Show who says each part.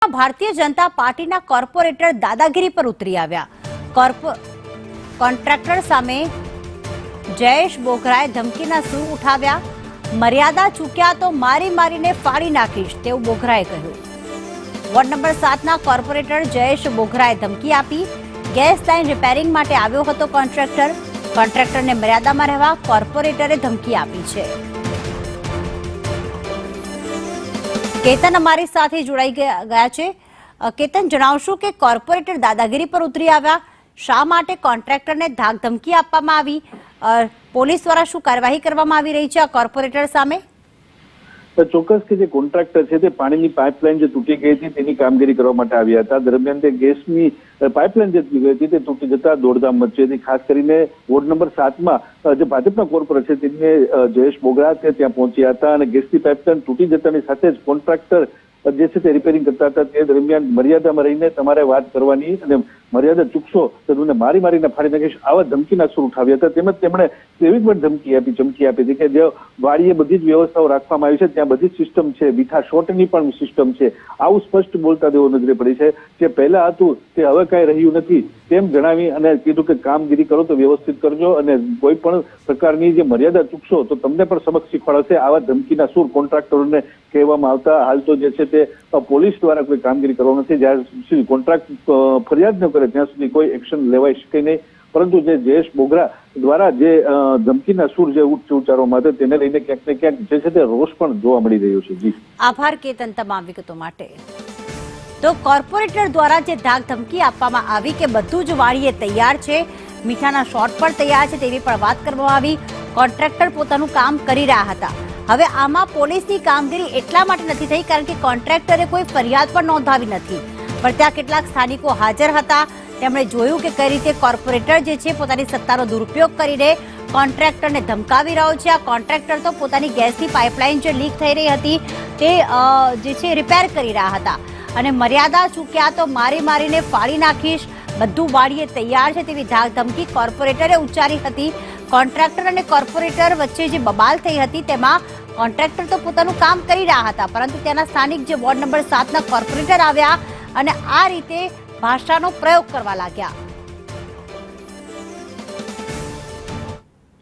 Speaker 1: સુરતમાં ભારતીય જનતા પાર્ટીના કોર્પોરેટર દાદાગીરી પર ઉતરી આવ્યા। કોન્ટ્રાક્ટર સામે જયેશ બોગરાએ ધમકીના સૂર ઉઠાવ્યા। મર્યાદા ચૂક્યા તો મારી મારીને ફાડી નાખીશ તેવું બોગરાએ કહ્યું। વોર્ડ નંબર 7ના કોર્પોરેટર જયેશ બોગરાએ ધમકી આપી। ગેસ લાઇન રિપેરિંગ માટે આવ્યો હતો કોન્ટ્રાક્ટરને મર્યાદામાં રહેવા કોર્પોરેટરે ધમકી આપી છે। કેતન અમારી સાથે જોડાઈ ગયા છે। કેતન, જણાવશો કે કોર્પોરેટર દાદાગીરી પર ઉતરી આવ્યા, શા માટે કોન્ટ્રાક્ટરને ધાક ધમકી આપવામાં આવી, પોલીસ દ્વારા શું કાર્યવાહી કરવામાં આવી રહી છે આ કોર્પોરેટર સામે?
Speaker 2: ચોક્કસ કે જે કોન્ટ્રાક્ટર છે તે પાણીની પાઇપલાઇન જે તૂટી ગઈ હતી તેની કામગીરી કરવા માટે આવ્યા હતા। દરમિયાન તે ગેસની પાઇપલાઇન જે તૂટી ગઈ હતી તે તૂટી જતા દોડધામ મચી હતી। ખાસ કરીને વોર્ડ નંબર 7માં જે ભાજપના કોર્પોરેટર છે તેને જયેશ બોગરા તે ત્યાં પહોંચ્યા હતા અને ગેસની પાઇપલાઇન તૂટી જતાની સાથે જ કોન્ટ્રાક્ટર જે છે તે રિપેરિંગ કરતા હતા। તે દરમિયાન મર્યાદામાં રહીને તમારે વાત કરવાની અને મર્યાદા ચૂકશો તો તમને મારી મારીને ફાડી નાખીશ આવા ધમકીના સૂર ઉઠાવ્યા હતા। તેમજ તેમણે એવી પણ ધમકી આપી હતી કે જે વાડીએ બધી જ વ્યવસ્થાઓ રાખવામાં આવી છે ત્યાં બધી જ સિસ્ટમ છે, મીઠા શોર્ટની પણ સિસ્ટમ છે, આવું સ્પષ્ટ બોલતા તેઓ નજરે પડી છે। જે પહેલા હતું તે હવે કાંઈ રહ્યું નથી તેમ જણાવી અને કીધું કે કામગીરી કરો તો વ્યવસ્થિત કરજો અને કોઈ પણ પ્રકારની જે મર્યાદા ચૂકશો તો તમને પણ સબક શીખવાડશે આવા ધમકીના સૂર કોન્ટ્રાક્ટરોને કહેવામાં આવતા। હાલ તો જે છે તે પોલીસ દ્વારા કોઈ કામગીરી કરવાનું નથી, જ્યાં સુધી કોન્ટ્રાક્ટ ફરિયાદ ન કરે ત્યાં સુધી કોઈ એક્શન લેવાઈ શકે નહીં। પરંતુ જે જયેશ બોગરા દ્વારા જે ધમકીના સૂર જે ઉચ્ચારવામાં આવે તેને લઈને ક્યાંક ને ક્યાંક જે છે તે રોષ પણ જોવા મળી રહ્યો છે। જી
Speaker 1: આભાર કેતન તમામ વિગતો માટે। તો કોર્પોરેટર દ્વારા જે ધાક ધમકી આપવામાં આવી કે બધું જ વાડીએ તૈયાર છે, મીઠાના શોર્ટ પણ તૈયાર છે તેવી પણ વાત કરવામાં આવી। કોન્ટ્રાક્ટર પોતાનું કામ કરી રહ્યા હતા। હવે આમાં પોલીસની કામગીરી એટલા માટે નથી થઈ કારણ કે કોન્ટ્રાક્ટરે કોઈ ફરિયાદ પણ નોંધાવી નથી, પણ ત્યાં કેટલાક સ્થાનિકો હાજર હતા। તેમણે જોયું કે કઈ રીતે કોર્પોરેટર જે છે પોતાની સત્તાનો દુરુપયોગ કરીને કોન્ટ્રાક્ટરને ધમકાવી રહ્યો છે। આ કોન્ટ્રાક્ટર તો પોતાની ગેસની પાઇપલાઇન જે લીક થઈ રહી હતી તે જે છે રિપેર કરી રહ્યા હતા અને મર્યાદા ચૂક્યા તો મારી મારીને ફાડી નાખીશ, બધું વાડીએ તૈયાર છે તેવી ધાક ધમકી કોર્પોરેટરે ઉચ્ચારી હતી। કોન્ટ્રાક્ટર અને કોર્પોરેટર વચ્ચે જે બબાલ થઈ હતી તેમાં કોન્ટ્રાક્ટર તો પોતાનું કામ કરી રહ્યા હતા પરંતુ તેના સ્થાનિક જે વોર્ડ નંબર 7ના કોર્પોરેટર આવ્યા અને આ રીતે ભાષાનો પ્રયોગ કરવા લાગ્યા।